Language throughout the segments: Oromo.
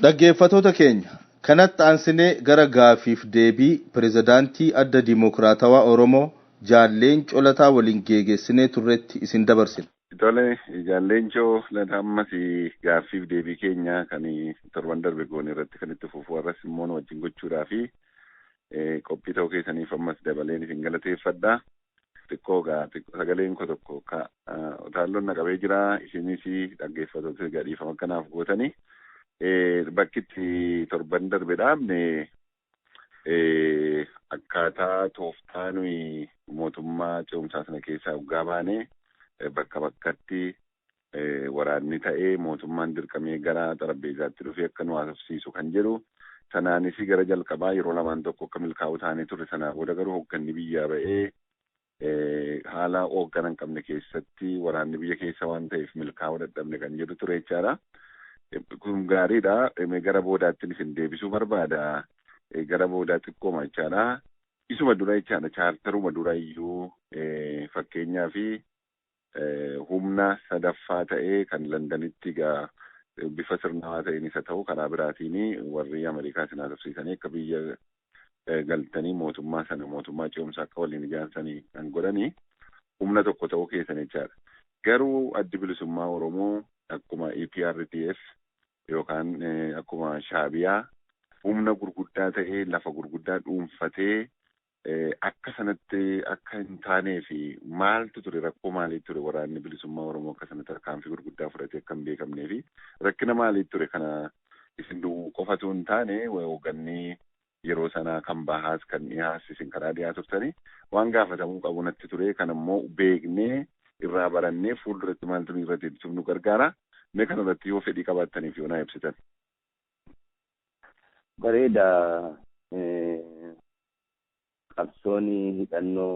Dhaggeeffattoota keenya kanatti aansinee gara gaafiif deebii pirezidaantii adda dimokiraatawaa Oromoo Jaalleen Colataa waliin geggeessinee turretti isin dabarsina. Tole Jaalleen Colataa ammas gaafiif deebii keenya kan torban darbe goone irratti kan itti fufuu arras immoo wajjin gochuudhaa fi qophii ta'uu keessaniif ammas dabaleen isin galateeffadha. Xiqqoo sagaleen koo tokko utaalloon naqabee jira isinis dhaggeeffattoota gadhiifama kanaaf gootanii. Bakkitti torban darbe dhaabne akkaataa tooftaa nuyi mootummaa ce'umsaa sana keessaa waggaa baane bakka bakkatti waraanni ta'ee mootummaan dirqamee gara xarabbeezaatti dhufee akka nu haasofsiisu kan jedhu sanaanis gara jalqabaa yeroo lamaan tokko akka milkaa'u taanee turre sanaa booda garuu hoogganni biyyaa ba'ee haala hoogganaa hin qabne keessatti waraanni biyya keessa waan ta'eef milkaa'uu dadhabne kan jedhu ture jechaadha. Kun gaariidha. Gara boodaatti isin deebisuu barbaada. Gara boodaa xiqqooma jechaadha. Isuma dura jechaadha. Chaartaruma dura iyyuu fakkeenyaa fi humna sadaffaa ta'ee kan Londanitti bifa sirnawaa ta'een isa ta'u karaa biraatiin warri Ameerikaa isin haasofsiisanii akka biyya galtanii mootummaa sana mootummaa ce'umsaa akka waliin ijaarsanii kan godhanii humna tokko ta'uu keessan jechaadha. Garuu addi bilisummaa Oromoo akkuma EPRDF yookaan akkuma Shaabiyaa humna gurguddaa ta'ee lafa gurguddaa dhuunfatee akka sanatti akka hin taanee fi maaltu ture rakkoo maalii ture waraanni bilisummaa Oromoo akka sanatti tarkaanfii gurguddaa fudhatee akka hin beekamnee fi rakkina maalii ture kana isin qofatu hin taane hoogganni yeroo sanaa kan bahaas kan dhiyaas isin karaa dhiyaa turtanii waan gaafatamuu qabu natti ture kan immoo beeknee irraa barannee fuulduratti maaltu irra deebisuuf nu gargaara. Mee kanarratti yoo fedhii qabaattaniif yoo naa ibsitan. Bareeda qabsoon hidhannoo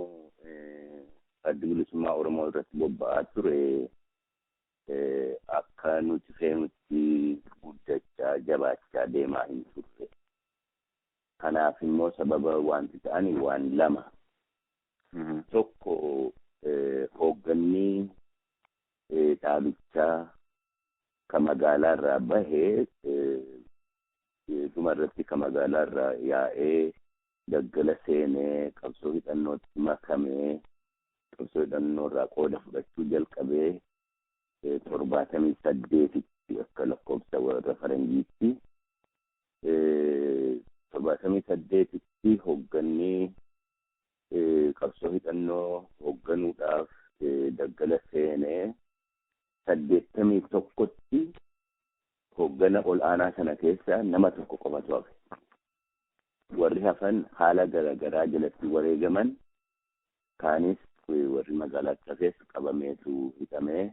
adda bilisummaa Oromoo irratti bobba'aa ture akka nuti feenutti guddachaa jabaachaa deemaa hin turre. Kanaaf immoo sababa wanti ta'anii waan lama. Tokko hoogganni dhaabichaa ka magaalaa irraa bahee dhumarratti ka magaalaa irraa yaa'ee daggala seenee qabsoo hidhannootti makamee qabsoo hidhannoo irraa qooda fudhachuu jalqabee 78tti akka lakkoofsa warra faranjiitti 78tti hoogganni qabsoo hidhannoo hoogganuudhaaf daggala seenee 81tti hooggana ol aanaa sana keessa nama tokko qofatu hafe. Warri hafan haala garaagaraa jalatti wareegaman kaanis warri magaalaatti hafes qabameetu hidhamee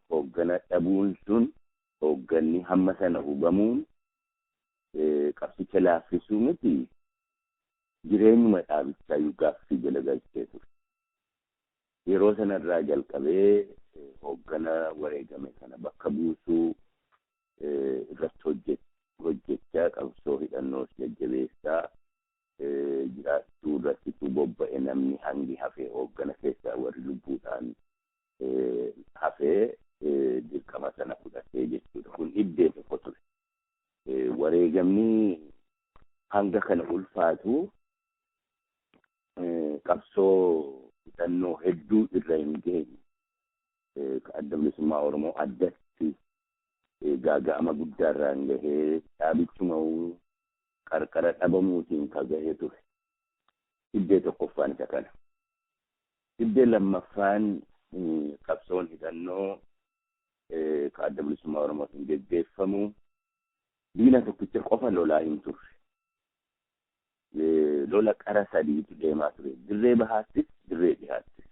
hooggana dhabuun sun hoogganni hamma sana hubamuun qabsicha laaffisuu miti jireenyuma dhaabichaa gaaffii jala galchee ture. Yeroo sanarraa jalqabee hooggana wareegame kana bakka buusuu irratti hojjechaa qabsoo hidhannoo jajjabeessaa jiraachuu irratti bobba'e namni hangi hafee hooggana keessaa warri lubbuudhaan hafee dirqama sana fudhatee jechuudha. Kun iddee tokko ture. Wareegamni hanga kana ulfaatu qabsoo hidhannoo hedduu irra hin geenye. Adda bilisummaa Oromoo addatti gaaga'ama guddaarraan gahee dhaabichuma qarqara dhabamuutiin ka gahee ture. Iddee tokkoffaan isa kana. Iddee lammaffaan qabsoon hidhannoo ka adda bilisummaa Oromootiin geggeeffamu diina tokkicha qofa lolaa hin turre. Lola qara sadiitu deemaa ture. Dirree bahaattis dirree dhihaattis.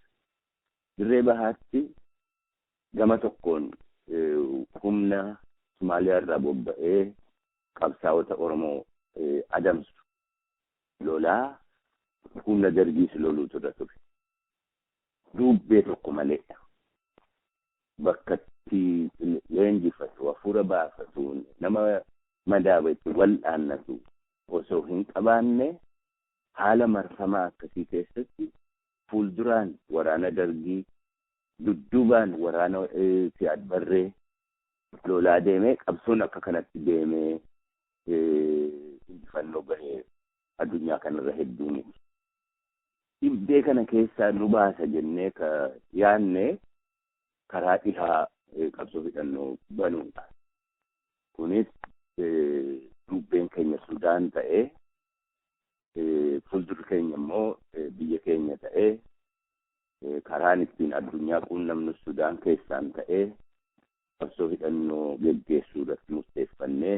Dirree bahaatti gama tokkoon humna Somaaliyaa irraa bobba'ee qabsaa'ota Oromoo adamsu lolaa humna dargiis loluutu irra ture. Duubbee tokko malee bakkatti leenjifatu hafuura baafatu nama madaawwatu wal'aannatu osoo hin qabaanne haala marfamaa akkasii keessatti fuulduraan waraana dargii dudduubaan waraana Siyaad Barree lolaa deemee qabsoon akka kanatti deemee injifannoo bahee addunyaa kanarra hedduu miti. Dhibbee kana keessaa nu baasa jennee ka yaanne karaa dhihaa qabsoo hidhannoo banuudha. Kunis dubbeen keenya Sudaan ta'ee fuuldurri keenya immoo biyya keenya ta'ee karaan ittiin addunyaa quunnamnu Sudaan keessaan ta'ee qabsoo hidhannoo geggeessuu irratti murteeffannee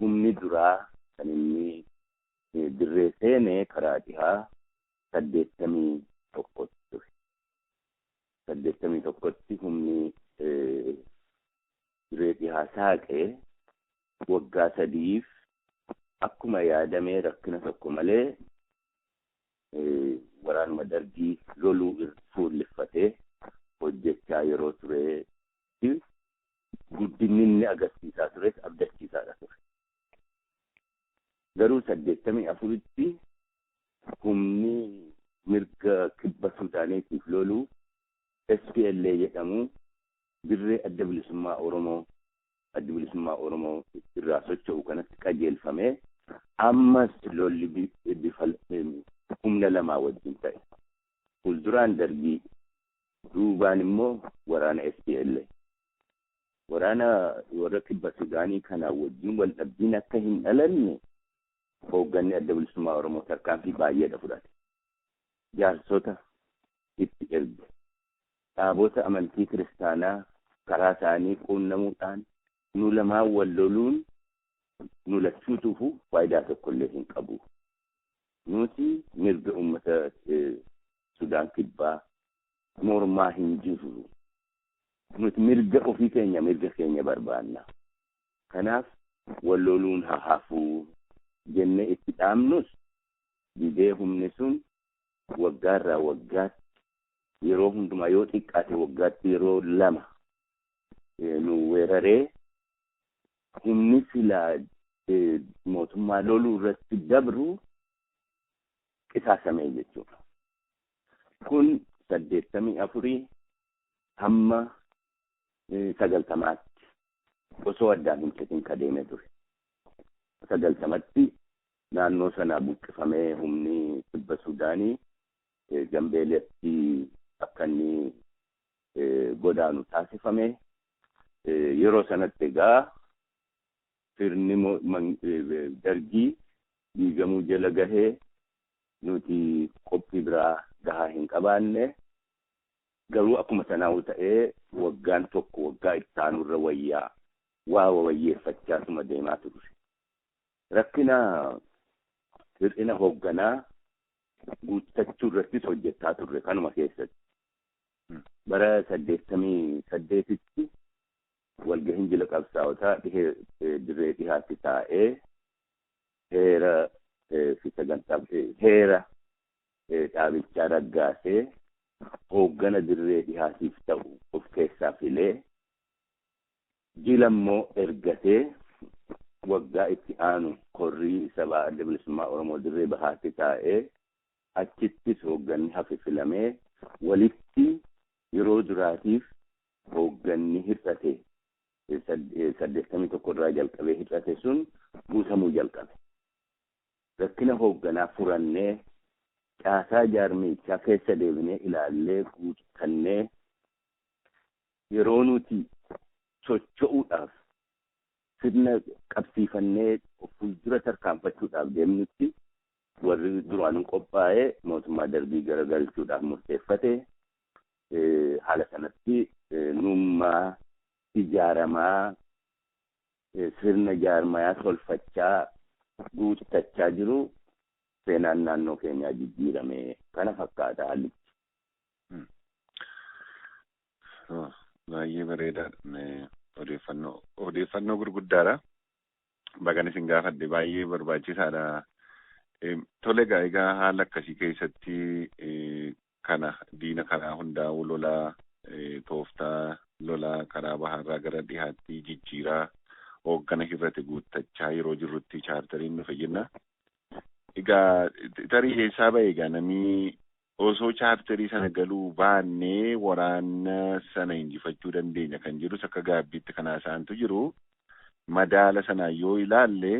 humni duraa kan inni dirree seenee karaa dhihaa 81 ture. 81tti humni dirree dhihaa saaqee waggaa 3 akkuma yaadamee rakkina tokko malee waraanuma dargii loluu fuulleffatee hojjechaa yeroo ture guddinni inni agarsiisaa tures abdachiisaadha ture. Garuu 84tti humni mirga kibba Sudaaniitiif loluu SPLA jedhamu dirree adda bilisummaa Oromoo irraa socho'u kanatti qajeelfamee ammas lolli bifa humna lamaa wajjin ta'e. Fuulduraan dargii duubaan immoo waraana SPLA. Waraana warra kibba Sudaanii kanaa wajjin wal dhabbiin akka hin dhalanne hoogganni adda bilisummaa Oromoo tarkaanfii baay'eedha fudhate. Jaarsota itti erge. Dhaabota amantii kiristaanaa karaa isaanii quunnamuudhaan nu lamaan wal loluun nu lachuutuufu faayidaa tokkollee hin qabu. Nuti mirga uummata Sudaan kibbaa mormaa hin jiru. Nuti mirga ofii keenya barbaanna. Kanaaf wal loluun hafuu jennee itti dhaamnus didee humni sun waggaarraa waggaatti yeroo hundumaa yoo xiqqaate waggaatti yeroo 2 nu weeraree humni silaa mootummaa loluu irratti dabru qisaasamee jechuudha. Kun 84 hamma 90tti osoo addaan hin citin kadeeme ture. 90tti naannoo sanaa buqqifamee humni kibba Sudaanii Gambeeleetti akka inni godaanu taasifame. Yeroo sanatti egaa sirni dargii diigamuu jala gahee nuti qophii biraa gahaa hin qabaanne. Garuu akkuma sanaa ta'ee waggaan tokko waggaa ittaanurra wayyeeffachaasuma deemaa ture. Rakkina hir'ina hoogganaa guuttachuu irrattis hojjechaa turre kanuma keessatti. Bara 88tti walgahiin jila qabsaa'otaa dirree dhihaatti taa'ee heera dhaabichaa raggaasee hooggana dirree dhihaatiif ta'u of keessaa filee jila immoo ergatee waggaa itti aanu korrii sabaa adda bilisummaa Oromoo dirree bahaatti taa'ee achittis hoogganni hafe filamee walitti yeroo duraatiif hoogganni hir'ate 81 irraa jalqabee hir'ate sun guutamuu jalqabe. Rakkina hoogganaa furannee caasaa jaarmichaa keessa deebinee ilaallee guuttannee yeroo nuti socho'uudhaaf sirna qabsiifannee fuuldura tarkaanfachuudhaaf deemnutti warri duraan qophaa'ee mootummaa darbii garagalchuudhaaf murteeffate. Haala sanatti nummaa ijaaramaa sirna jaarmayaa tolfachaa guuttachaa jiru seenaan naannoo keenyaa jijjiirame kana fakkaata haalli. Baay'ee bareedaadha. Odeeffannoo gurguddaadha. Bagan isin gaafadhe baay'ee barbaachisaadha. Tole egaa haala akkasii keessatti kana diina karaa hundaa'u lolaa tooftaa lolaa karaa baharraa gara dhihaatti jijjiiraa hooggana hir'ate guuttachaa yeroo jirrutti chaartariin nu fayyadna. Egaa tarii eessaa ba'e egaa namni osoo chaartarii sana galuu baannee waraana sana injifachuu dandeenya kan jedhus akka gaabbiitti kan haasaantu jiru. Madaala sana yoo ilaalle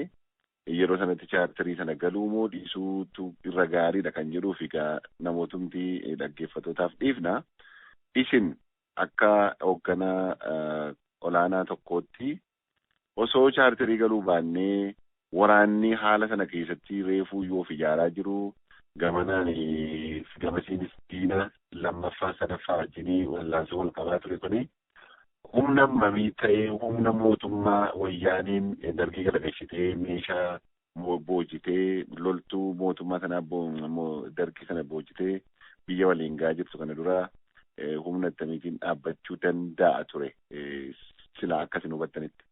yeroo sanatti chaartarii sana galuu moo dhiisuutu irra gaariidha kan jedhuuf egaa namootumti dhaggeeffatootaaf dhiifna. Isin akka hoogganaa olaanaa tokkootti osoo chaartarii galuu baannee waraanni haala sana keessatti reefuu yoo of ijaaraa jiru gamanaan gamasiinis diina lammaffaa sadaffaa wajjinii wallaansoo wal qabaa ture kuni humna mamii ta'ee humna mootummaa wayyaaniin dargii galagalchitee meeshaa boojitee loltuu mootummaa sanaa dargii sana boojitee biyya waliin gaa jirtu kana dura humna attamiitiin dhaabbachuu danda'a ture silaa akkasin hubattanitti.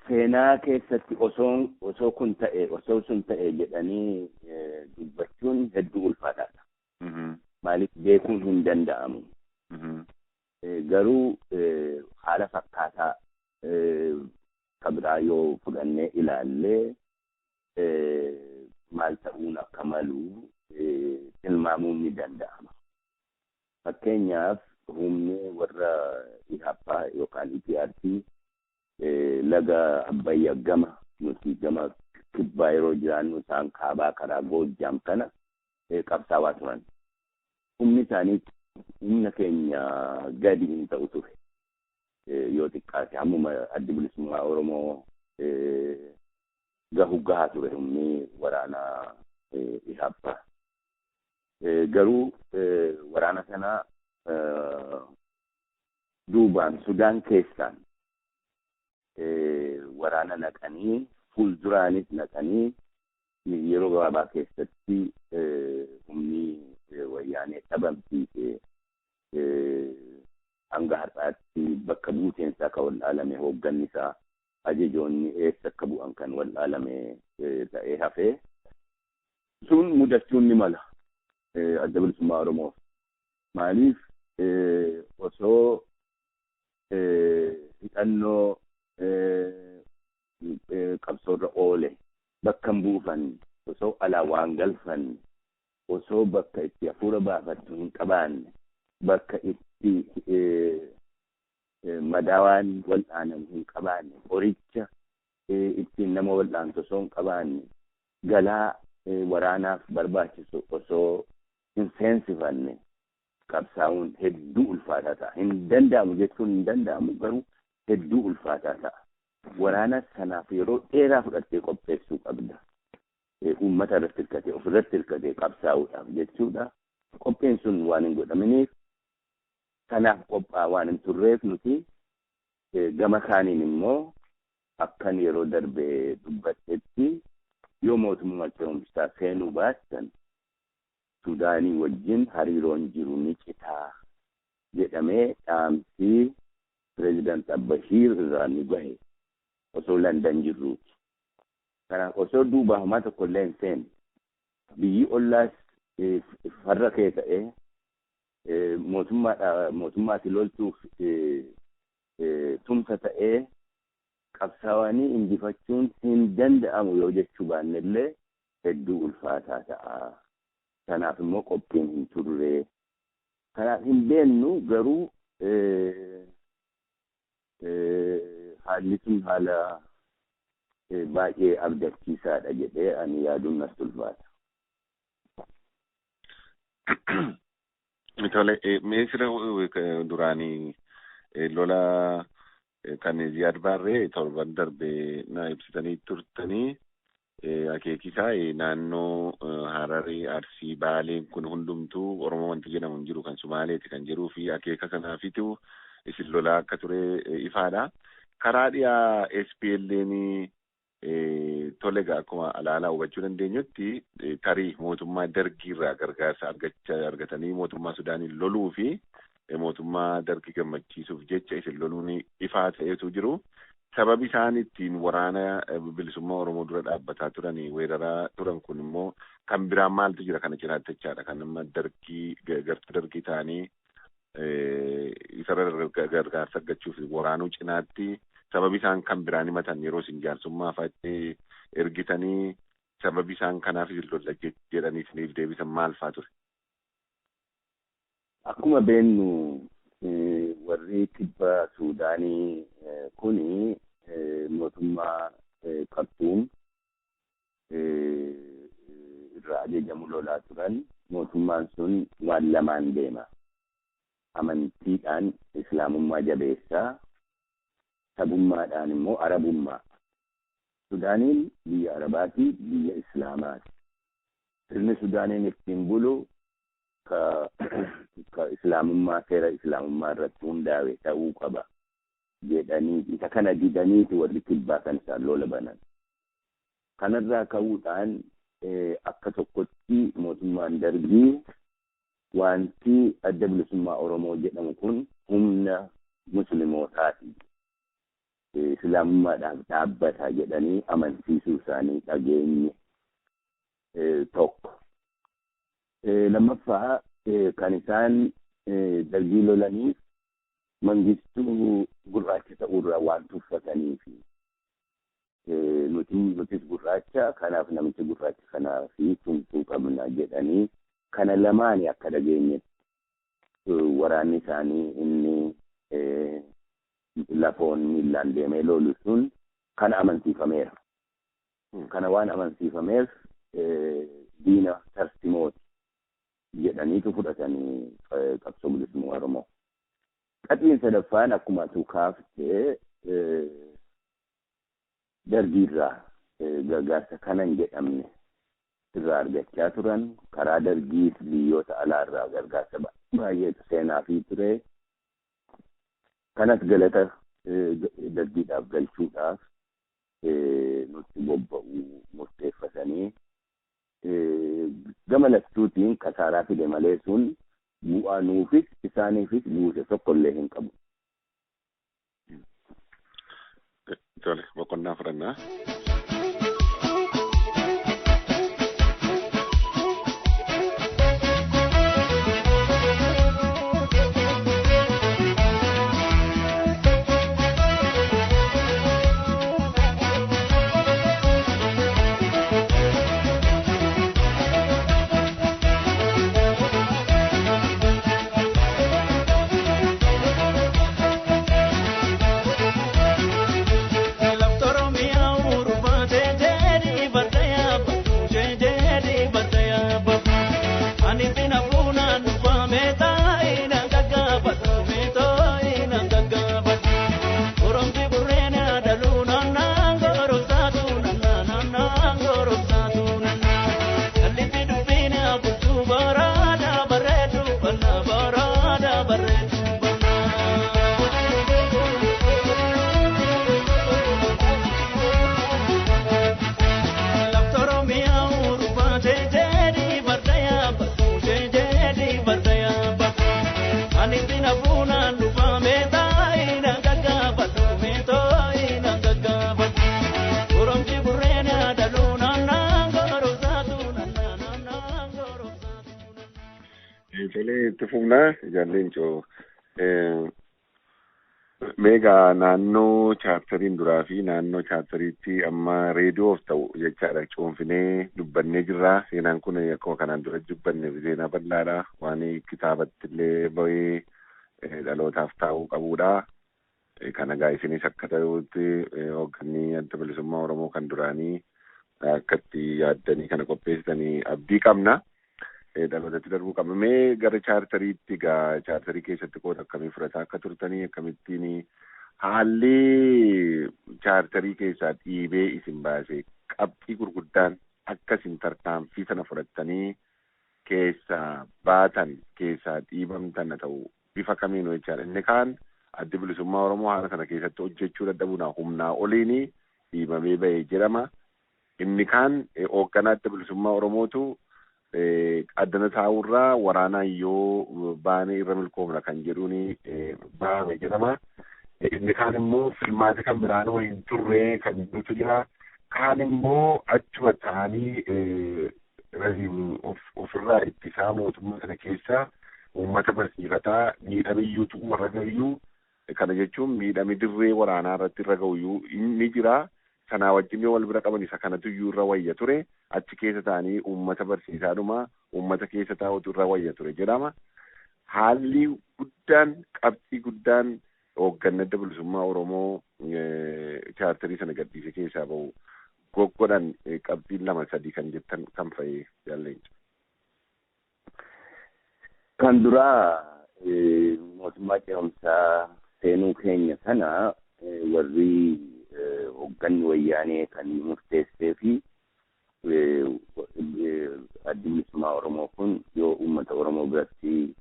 Seenaa keessatti osoo kun ta'e osoo sun ta'e jedhanii dubbachuun hedduu ulfaataadha. Maaliif beekuun hin danda'amu. Garuu haala fakkaataa kabraa yoo fudhannee ilaallee maal ta'uun akka malu tilmaamuun ni danda'ama. Fakkeenyaaf humni warra IHAPA yookaan EPRT laga Abbayyaa gama nuti gama kibbaa yeroo jiraannu isaan kaabaa karaa Goojjaam kana qabsaawaa turan. Humni isaanii humna keenya gadi hin ta'u ture. Yoo xiqqaate hammuma adda bilisummaa Oromoo gahaa ture humni waraanaa IHAPA. Garuu waraana sana duubaan Sudaan keessaan waraana naqanii fuulduraanis naqanii yeroo gabaabaa keessatti humni wayyaanee dhabamsiisee hanga har'aatti bakka buuteensaa kan wallaalame hoogganni isaa ajajoonni eessa akka bu'an kan wallaalame ta'ee hafee sun mudachuun ni mala adda bilisummaa Oromoof. Maaliif osoo hidhannoo qabsoorra oole bakka hin buufan osoo alaa waan galfan osoo bakka itti hafuura baafattu hin qabaanne bakka itti madaawaan wal'aanamu hin qabaanne qoricha ittiin nama wal'aantu osoo hin qabaanne galaa waraanaaf barbaachisu osoo hin seensifanne qabsaa'uun hedduu ulfaataa ta'a. Hin danda'amu jechuun hin danda'amu garuu hedduu ulfaataa ta'a. Waraana sanaaf yeroo dheeraa fudhattee qopheessuu qabda. Uummata irratti hirkatee ofirratti hirkatee qabsaa'uudhaaf jechuudha. Qopheen sun waan hin godhaminiif kanaaf qophaa waan hin turreef nuti gama kaaniin immoo akkan yeroo darbee dubbattetti yoo mootummaa ce'umsaa seenuu baastan Sudaanii wajjin hariiroon jiru ni citaa jedhamee dhaamsii pireezidaant Abbashiir irraa ni bahe osoo Landan jirruuti. Kanaaf osoo duuba hamaa tokko illee hin seenne biyyi ollaas farra kee ta'ee mootummaatti lolchuuf tumsa ta'ee qabsaawanii injifachuun hin danda'amu yoo jechuu baanne illee hedduu ulfaataa ta'a. Kanaaf immoo qophiin hin turre. Kanaaf hin beennu garuu haalli sun haala baay'ee abdachiisaadha jedhee ani yaaduun nas ulfaata. Tole, meesira duraanii lola kan Ziyaad Barree torban darbe na ibsitanii turtanii akeekisaa naannoo Hararii, Arsii, Baaleen kun hundumtuu Oromoo wanti jedhamu hin jiru kan Sumaaleeti kan jiruu fi akeeka sanaafitu isin lolaa akka ture ifaadha. Karaa dhiyaa SPLN tole akkuma alaalaa hubachuu dandeenyutti tarii mootummaa dargii irraa gargaarsa argatanii mootummaa Sudaanii loluu fi mootummaa dargii gammachiisuuf jecha isin loluun ifaa ta'etu jiru. Sababi isaan ittiin waraana bilisummaa Oromoo dura dhaabbataa turanii weeraraa turan kun immoo kan biraan maaltu jira kana cinaatti jechaadha. Kan amma dargii gartuu dargii ta'anii isarra gargaarsa argachuuf waraanuu cinaatti sababi isaan kan biraan himatan yeroo isin jaarsummaa fa'aatti ergitanii sababi isaan kanaaf lolla jedhanii isiniif deebisan maal fa'aa ture? Akkuma beennu warri kibba Suudaanii kuni mootummaa Khartuum irraa ajajamu lolaa turan. Mootummaan sun waan lamaan deema. Amantiidhaan Islaamummaa jabeessaa, sabummaadhaan immoo Arabummaa. Sudaaniin biyya Arabaati, biyya Islaamaati. Sirni Sudaaniin ittiin bulu ka Islaamummaa seera Islaamummaa irratti hundaa'e ta'uu qaba jedhanii isa kana didaniiti warri kibbaa kan isaan lola banan. Kanarraa ka'uudhaan akka tokkotti mootummaan Dargii wanti adda bilisummaa Oromoo jedhamu kun humna muslimootaati. Islaamummaadhaaf dhaabbata jedhanii amansiisuu isaanii dhageenye tokko. Lammaffaa kan isaan Dargii lolaniif mangistuu gurraacha ta'uurraa waan tuffataniifi nutis gurraacha kanaaf namicha gurraacha kanaaf tumsuu qabna jedhanii kana lamaani akka dhageenyetti waraanni isaanii inni lafoon miillaan deemee lolu sun kana amansiifameera. Kana waan amansiifameef diina Tarsimooti jedhaniitu fudhatanii qabsoo bilisummaa Oromoo. Qaxiin sadaffaan akkuma atu kaaftee Dargiirraa gargaarsa kanan jedhamne irraa argachaa turan. Karaa Dargiis biyyoota alaarraa gargaarsa baay'eetu seenaa fi ture. Kanas galata Dargiidhaaf galchuudhaaf nutti bobba'uu murteeffatanii gama laftuutiin kasaaraa fide malee sun bu'aa nuufis isaaniifis buuse tokkollee hin qabu. Tole, boqonnaa fudhannaa. Tufumna Jallincho Mega naannoo chaartariin duraa fi naannoo chaartariitti amma reediyoof ta'u jechaadha cuunfinee dubbannee jirra. Seenaan kun akkuma kanaan dura dubbanne seenaa bal'aadha. Waan kitaabatti illee bahee dhalootaaf taa'uu qabudha. Kana egaa isinis akka ta'utti hoogganni adda bilisummaa Oromoo kan duraanii akkatti yaaddanii kana qopheessitanii abdii qabna. Dhalootatti darbuu qabamee gara chaartariitti egaa chaartarii keessatti qooda akkamii fudhataa akka turtanii akkamittiin haalli chaartarii keessaa dhiibee isin baase qabxii gurguddaan akka isin tarkaanfii sana fudhattanii keessaa baatan keessaa dhiibamtan ta'u bifa kamiinuu jechaadha. Inni kaan adda bilisummaa Oromoo haala sana keessatti hojjechuu dadhabuun humnaa oliin dhiibamee bahee jedhama. Inni kaan hoogganaa adda bilisummaa Oromootu addana taa'urraa waraanaan yoo baanee irra milkoomna kan jedhuun baame jedhama. Inni kaan immoo filmaata kan biraan wayiin turree kan nutu jira. Kaan immoo achuma ta'anii ofirraa ittisaa mootummaa kana keessa uummata barsiifataa miidhamiyyuutu warra gayyuu kana jechuun miidhami dirree waraanaa irratti irra gahuyyuu inni jira. sanaa wajjin yoo wal bira qaban isa kanatu iyyuu irra wayya ture achi keessa ta'anii uummata barsiisaadhuma uummata keessa taa'utu irra wayya ture jedhama. Haalli guddaan qabxii guddaan hoogganaa adda bilisummaa Oromoo chaartarii sana gadhiise keessaa bahu goggodhan qabxiin 2-3 kan jettan kan fa'ee jaallencha. Kan duraa mootummaa ce'umsaa seenuu keenya sana warri hoogganni wayyaanee kan murteessee fi addi bilisummaa Oromoo kun yoo uummata Oromoo biratti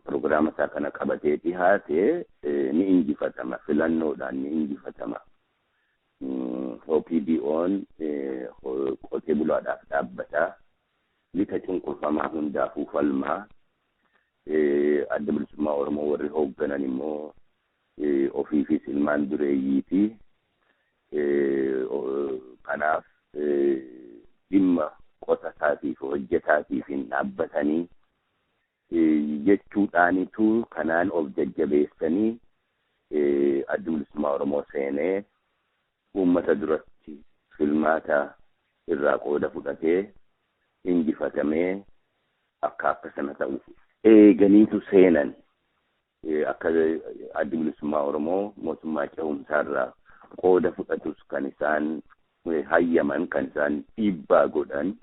prograama isaa kana qabatee dhihaate ni injifatama, filannoodhaan ni injifatama. OPDO'n qotee bulaadhaaf dhaabbata, lixa cunqurfamaa hundaafuu falmaa, adda bilisummaa Oromoo warri hoogganan immoo ofiifis ilmaan dureeyyiiti. Kanaaf dhimma qotasaatiif hojjetaatiif hin dhaabbatanii jechuudhaanitu kanaan of jajjabeessanii adda bilisummaa Oromoo seenee uummata duratti filmaata irraa qooda fudhatee injifatamee akka sana ta'uuf eeganiitu seenan. Akka adda bilisummaa Oromoo mootummaa ce'umsaarraa qooda fudhatus kan isaan hayyaman, kan isaan dhiibbaa godhan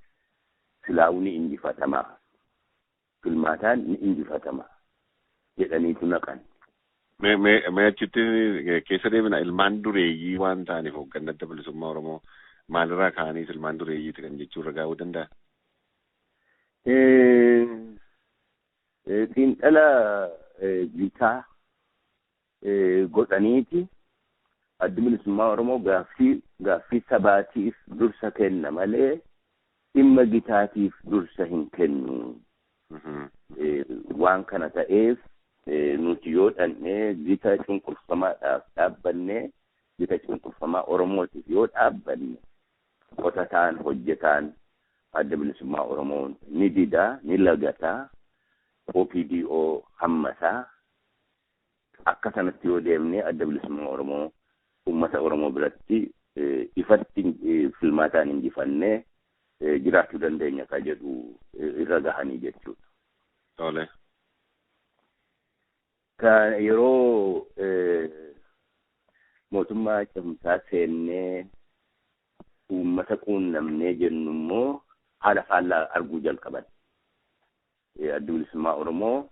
silaa'uu ni injifatamaa. Filmaataan ni injifatama jedhaniitu naqan. Mee achitti keessa deemina ilmaan dureeyyii waan ta'aniif hoogganaa adda bilisummaa Oromoo maalirraa ka'anii ilmaan dureeyyiiti kan jechuu irra gaa'uu danda'a? Xiinxala bitaa godhaniiti adda bilisummaa Oromoo gaaffii sabaatiif dursa kenna malee dhimma gitaatiif dursa hin kennu. Waan kana ta'eef nuti yoo dhannee gita cunqurfamaadhaaf dhaabbannee gita cunqurfamaa Oromootiif yoo dhaabbanne qotataan hojjetaan adda bilisummaa Oromoo ni didaa ni lagataa OPDO hammataa akka sanatti yoo deemnee adda bilisummaa Oromoo uummata Oromoo biratti ifatti filmaataan injifannee jiraachuu dandeenya ka jedhu irra gahanii jechuudha. Tole. Kan yeroo mootummaa ce'umsaa seennee uummata quunnamnee jennu immoo haala faallaa arguu jalqaban. Adda bilisummaa Oromoo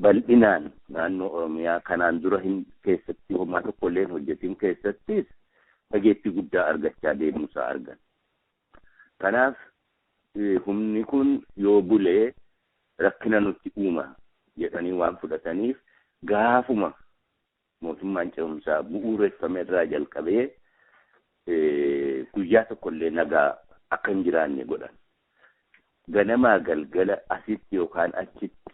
bal'inaan naannoo Oromiyaa kanaan dura hin keessatti homaa tokko illee hojjetin keessattis dhageettii guddaa argachaa deemuusaa argan. Kanaaf humni kun yoo bulee rakkina nutti uuma jedhanii waan fudhataniif gaafuma mootummaan ce'umsaa bu'uureffame irraa jalqabee guyyaa tokkollee nagaa akka hin jiraanne godhan. Ganamaa galgala asitti yookaan achitti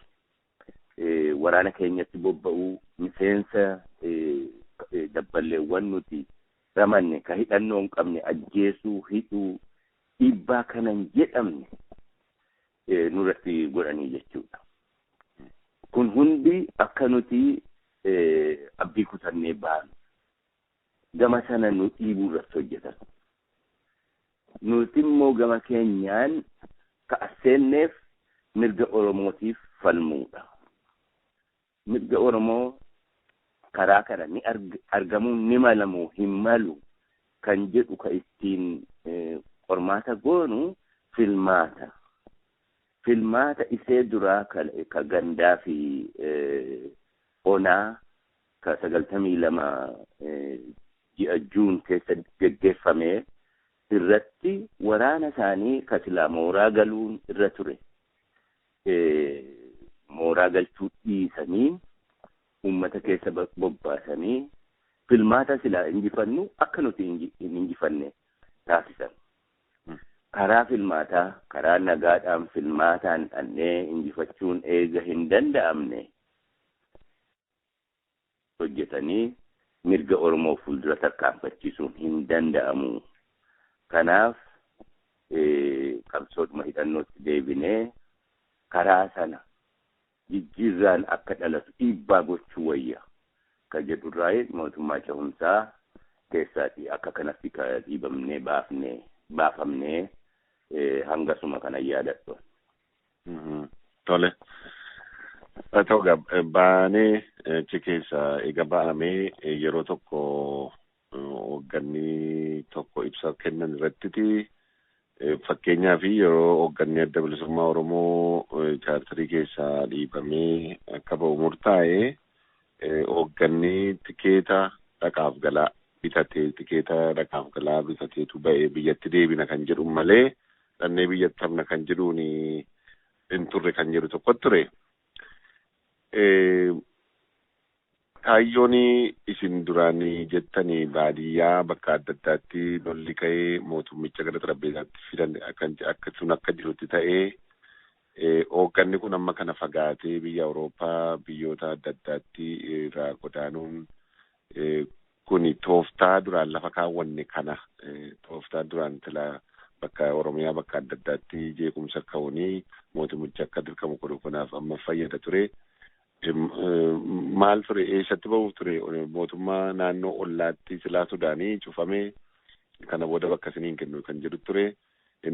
waraana keenyatti bobba'uu miseensa dabballeewwan nuti ramanne ka hidhannoo hin qabne ajjeesuu hidhuu dhiibbaa kanan jedhamne nurratti godhanii jechuudha. Kun hundi akka nuti abdii kutannee baanu gama sana nu dhiibuu irratti hojjetan. Nuti immoo gama keenyaan ka'asseenneef mirga Oromootiif falmuudha. Mirga Oromoo karaa kana ni argamuu ni malamuu hin malu kan jedhu ka ittiin qormaata goonu filmaata. Filmaata isee duraa ka gandaa fi onaa ka 92 ji'a Juun keessa geggeeffame irratti waraana isaanii ka silaa mooraa galuun irra ture. Mooraa galchuu dhiisanii uummata keessa bobbaasanii filmaata silaa injifannu akka nuti hin injifanne taasisan. Karaa filmaataa, karaa nagaadhaan filmaataan dhannee injifachuun eega hin danda'amne hojjetanii mirga Oromoo fuuldura tarkaanfachiisuun hin danda'amu. Kanaaf qabsoodhuma hidhannootti deebinee karaa sana jijjiirraan akka dhalatu dhiibbaa gochuu wayya ka jedhurraa mootummaa ce'umsaa keessaati akka kanatti ka dhiibamnee baafamnee hangasuma kana yaadadhu. Tole. Ta'u baanee achi keessa egaa ba'amee yeroo tokko hoogganni tokko ibsa kennan irratti fakkeenyaaf yeroo hoogganni adda bilisummaa Oromoo chaartarii keessaa dhiibamee akka ba'u murtaa'e hoogganni tikeeta dhaqaaf galaa bitateetu ba'ee biyyatti deebina kan jedhu malee dhannee biyyatti hafna kan jedhuun hin turre kan jedhu tokko ture. Kaayyoon isin duraan jettanii baadiyyaa bakka adda addaatti lolli ka'ee mootummicha gara xarapheezaatti fidan akka jirutti ta'ee hoogganni kun amma kana fagaatee biyya Awurooppaa biyyoota adda addaatti irraa godaanuun kuni tooftaa duraan lafa kaawwanne kana tooftaa duraan tila bakka Oromiyaa bakka adda addaatti jeequmsa ka'uunii mootummicha akka dirqamu godhu kanaaf amma fayyada ture. Maal ture eessatti ba'uuf ture mootummaa naannoo ollaatti silaa Sudaanii cufamee kana booda bakka isiniin kennu kan jedhu ture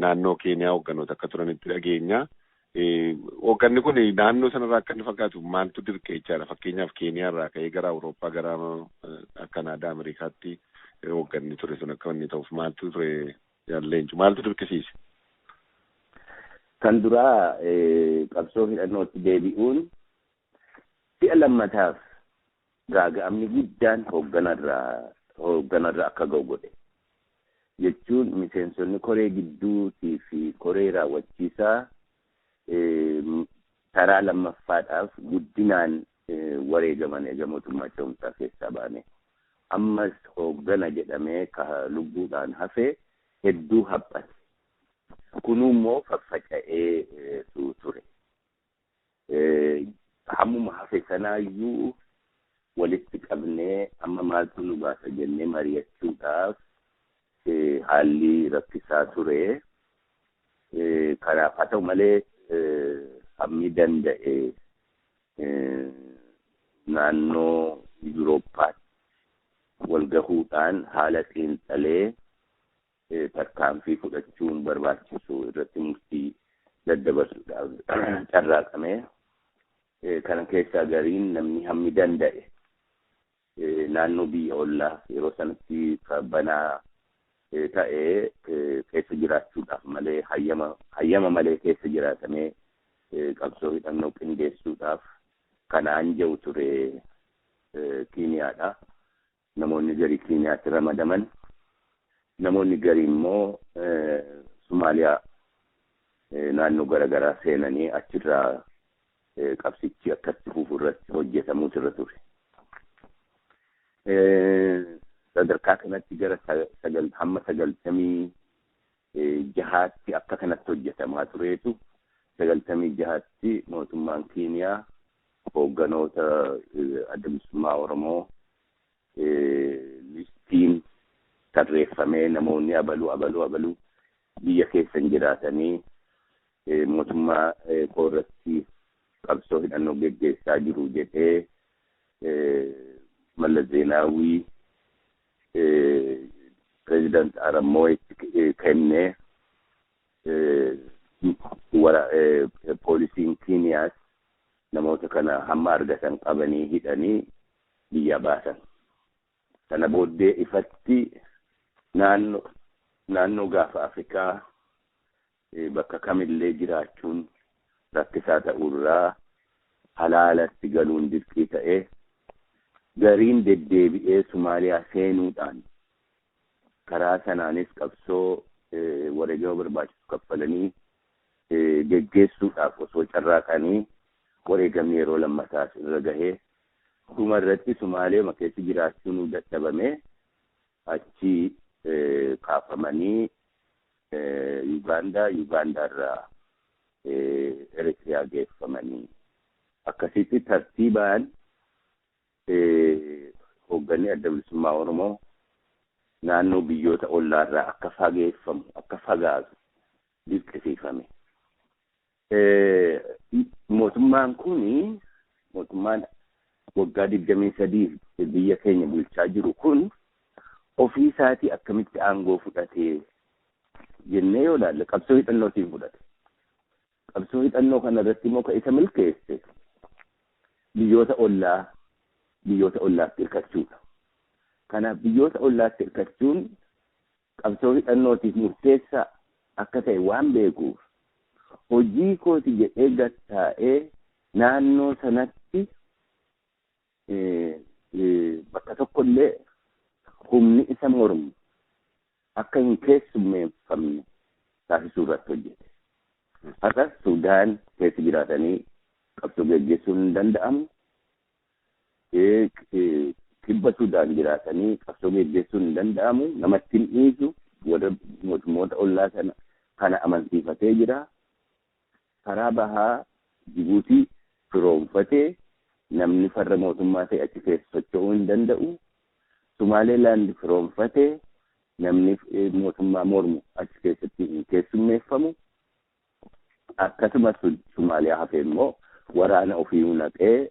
naannoo Keeniyaa hoogganoota akka turanitti dhageenya. Hoogganni kun naannoo sanarraa akka inni fakkaatu maaltu dirqee jechaadha. Fakkeenyaaf Keeniyaa irraa ka'ee gara Awurooppaa gara akka Kanaadaa Ameerikaatti hoogganni ture sun akka inni ta'uuf maaltu ture Leencu maaltu dirqisiise? Kan duraa qabsoo hidhannootti deebi'uun si'a lammataaf gaaga'amni guddaan hoogganarra akka ga'u godhe jechuun miseensonni koree gidduutii fi koree raawwachiisaa taraa lammaffaadhaaf guddinaan wareegaman eega mootummaa ce'umsaa keessaa baane ammas hooggana jedhamee ka lubbuudhaan hafee hedduu haphate kunuu immoo faffaca'ee ture. Hammuma hafe sanaayyuu walitti qabnee amma maaltu nu baasa jennee mari'achuudhaaf haalli rakkisaa ture. Kanaaf haa ta'u malee hammi danda'e naannoo Yuurooppaatti wal gahuudhaan haala xiinxalee tarkaanfii fudhachuun barbaachisu irratti murtii daddabarsuudhaaf carraaqamee. Kana keessaa gariin namni hammi danda'e naannoo biyya ollaa yeroo sanatti banaa ta'ee keessa jiraachuudhaaf malee hayyama malee keessa jiraatamee qabsoo hidhannoo qindeessuudhaaf kanaan jiru ture Keeniyaadha. Namoonni garii Keeniyaatti ramadaman namoonni garii immoo Somaaliyaa naannoo garaagaraa seenanii achirraa qabsichi akkatti fufu irratti hojjetamuutu irra ture. Sadarkaa kanatti gara hamma 96 akka kanatti hojjetamaa tureetu 96tti mootummaan Keeniyaa hoogganoota adda bilisummaa Oromoo listiin tarreeffamee namoonni abaluu biyya keessan jiraatanii mootummaa koorratti qabsoo hidhannoo geggeessaa jiru jedhee Mallas Zeenaawii pireezidaant Arammooyitti kennee poolisiin Keeniyaas namoota kana hamma argatan qabanii hidhanii biyya baasan. Kana booddee ifatti naannoo gaafa Afrikaa bakka kamillee jiraachuun rakkisaa ta'urraa halaalatti galuun dirqii ta'ee gariin deddeebi'ee Somaaliyaa seenuudhaan karaa sanaanis qabsoo wareegama barbaachisu kaffalanii geggeessuudhaaf osoo carraaqanii wareegamni yeroo lammataas irra gahee dhuma irratti Somaaliyaa keessa jiraachuun dadhabamee achi kaafamanii Yuugaandaarraa Eritiriyaa geeffamanii akkasitti tartiibaan hoogganni adda bilisummaa Oromoo naannoo biyyoota ollaarraa akka fagaatu dirqisiifame. Mootummaan kun mootummaan waggaa 23 biyya keenya bulchaa jiru kun ofii isaatii akkamitti aangoo fudhatee jennee yoo ilaalle qabsoo hidhannootiin fudhate. Qabsoo hidhannoo kana irratti immoo kan isa milkeesse biyyoota ollaatti hirkachuudha. Kanaaf biyyoota ollaatti hirkachuun qabsoo hidhannootiif murteessaa akka ta'e waan beekuuf hojii kooti jedhee gattaa'ee naannoo sanatti bakka tokkollee humni isa mormu akka hin keessummeeffamne taasisuu irratti hojjete. Har'as Sudaan keessa jiraatanii qabsoo gaggeessuun hin danda'amu. Kibba Sudaan jiraatanii qabsoo gaggeessuun hin danda'amu. Namatti hin dhiisu. Warra mootummoota ollaa kana amansiifatee jira. Karaa bahaa Jibuutii firoomfatee namni farra mootummaa ta'e achi keessa socho'uu hin danda'u. Sumaaleelaand firoomfatee namni mootummaa mormu achi keessatti hin keessummeeffamu. Akkasumas Sumaaliyaa hafe immoo waraana ofii naqee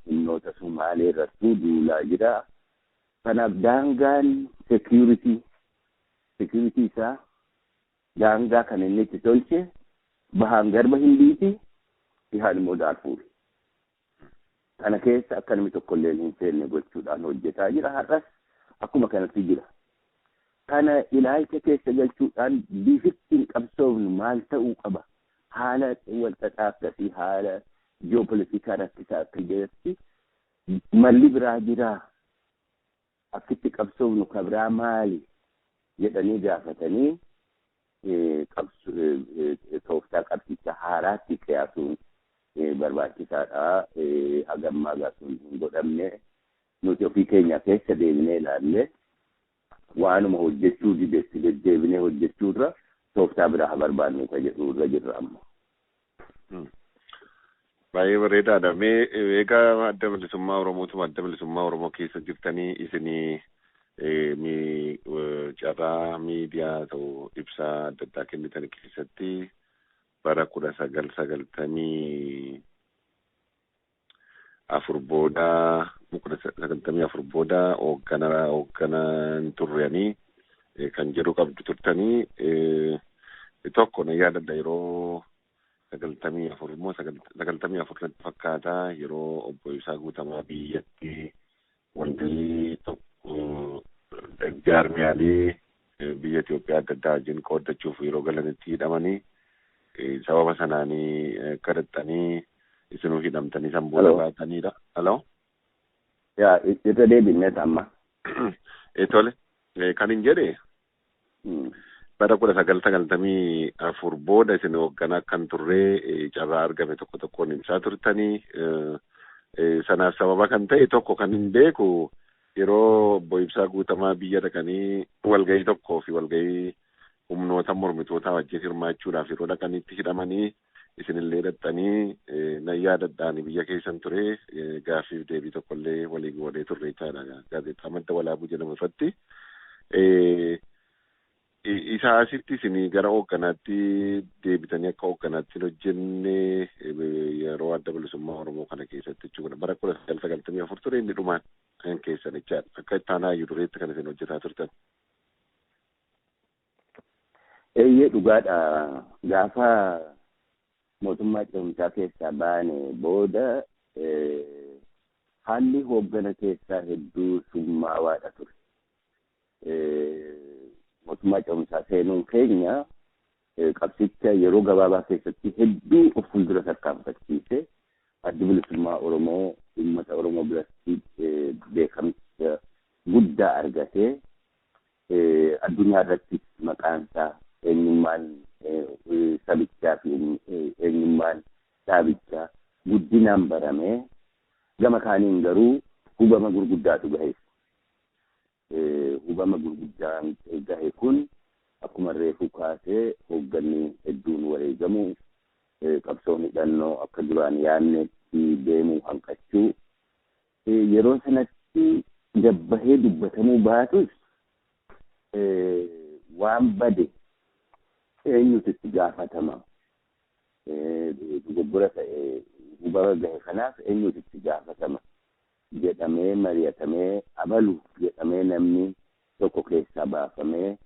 humnoota Sumaalee irrattuu duulaa jira. Kanaaf daangaan security isaa daangaa kan inni itti tolche bahaan garba Hindiiti dhihaan immoo Daarfuuri. Kana keessa akka namni tokkollee hin seenne gochuudhaan hojjetaa jira. Har'as akkuma kanatti jira. Kana ilaalcha keessa galchuudhaan bifittiin qabsoofnu maal ta'uu qaba? Haala walxaxaa akkasii haala ji'oopolitikaa rakkisaa akka jiratti malli biraa jiraa? Akkitti qabsoofnu kan biraa maali? Jedhanii gaafatanii tooftaa qabsicha haaraatti qiyaasuun barbaachisaadha. Hagammaa gaasuun hin godhamne nuti ofii keenya keessa deebinee ilaalle waanuma hojjechuu dideessi deddeebinee hojjechuu irra tooftaa biraa barbaannu kan jedhu irra jirra amma. Baay'ee bareedaadha. Mee egaa adda bilisummaa Oromootuma adda bilisummaa Oromoo keessa jirtanii isinii carraa miidiyaa ta'u ibsaa adda addaa kennitan keessatti bara 1994 booda hoogganaan turreanii kan jedhu qabdu turtanii tokko na yaadadha yeroo 94 fakkaataa yeroo obbo Ibsaa Guutamaa biyyatti wanti tokko jaarmiyaalee biyya Itoophiyaa adda addaa wajjin qooddachuuf yeroo galanitti hidhamanii sababa sanaanii kadhattanii isinuu hidhamtanii san booda baatanidha. Hello? Yaa irra deebinee amma. Tole kan hin jedhe bara 1994 booda isin hoogganaa kan turree carraa argame tokko tokkoon ibsaa turtanii sanaaf sababa kan ta'e tokko kan hin beeku yeroo obbo Ibsaa Guutamaa biyya dhaqanii walgahii tokkoo fi walgahii humnoota mormitootaa wajjin hirmaachuudhaaf yeroo dhaqanitti hidhamanii isinillee dhaxxanii na yaadadhaan biyya keessan ture gaaffiif deebii tokkollee walii godhee turre jechaadha. Gaazexaa Madda Walaabuu jedhamu irratti isa asitti isin gara hoogganaatti deebitanii akka hoogganaatti hojjenne yeroo adda bilisummaa Oromoo kana keessatti jechuudha. Bara 1994 ture inni dhumaan kan keessan jechaadha. Akka itti aanaa iyyuu dureetti kan isin hojjetaa turtan. Eeyyee dhugaadha. Gaafa mootummaa ce'umsaa keessaa baane booda haalli hooggana keessaa hedduu summaawaadha ture. Mootummaa ce'umsaa seenuun keenya qabsicha yeroo gabaabaa keessatti hedduu of fuuldura tarkaanfachiise addi bilisummaa Oromoo uummata Oromoo biratti beekamsa guddaa argatee addunyaa irratti maqaansaa eenyummaan sabichaa fi eenyummaan dhaabichaa guddinaan baramee gama kaaniin garuu hubama gurguddaatu gahe. Hubama gurguddaan gahe kun akkuma reefu kaasee hoogganni hedduun wareegamu qabsoon hidhannoo akka duraan yaadnetti deemuu hanqachuu yeroo sanatti gabbahee dubbatamuu baatus waan bade eenyutu itti gaafatama dogoggora ta'e hubama gahe kanaaf eenyutu itti gaafatama jedhamee mari'atamee abalu jedhamee namni tokko keessaa baafamee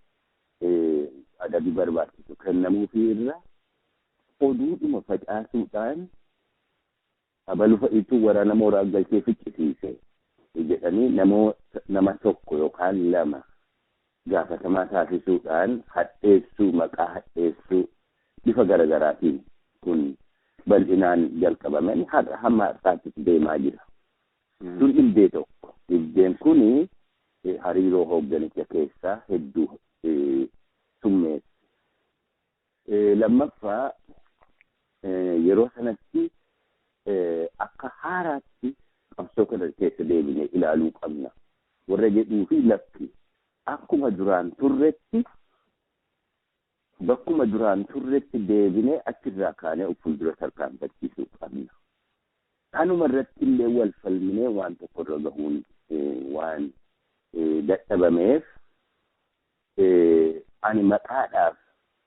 adabi barbaachisu kennamuufii irra oduudhuma facaasuudhaan abalu fa'iitu waraana mooraa galchee ficcisiise jedhanii nama tokko yookaan lama gaafatamaa taasisuudhaan hadheessuu maqaa hadheessuu bifa garaagaraatiin kun bal'inaan jalqabameen hamma har'aatti deemaa jira. Sun dhibdee tokko. Dhibdeen kuni hariiroo hoogganicha keessaa hedduu summeesse. Lammaffaa yeroo sanatti akka haaraatti qabsoo kana keessa deebinee ilaaluu qabna. Warra jedhuu fi lakki akkuma duraan turretti bakkuma duraan turretti deebinee achirraa kaanee fuuldura tarkaanfachiisuu qabna. Kanuma irratti illee wal falminee waan tokko irra gahuun waan dadhabameef ani maqaadhaaf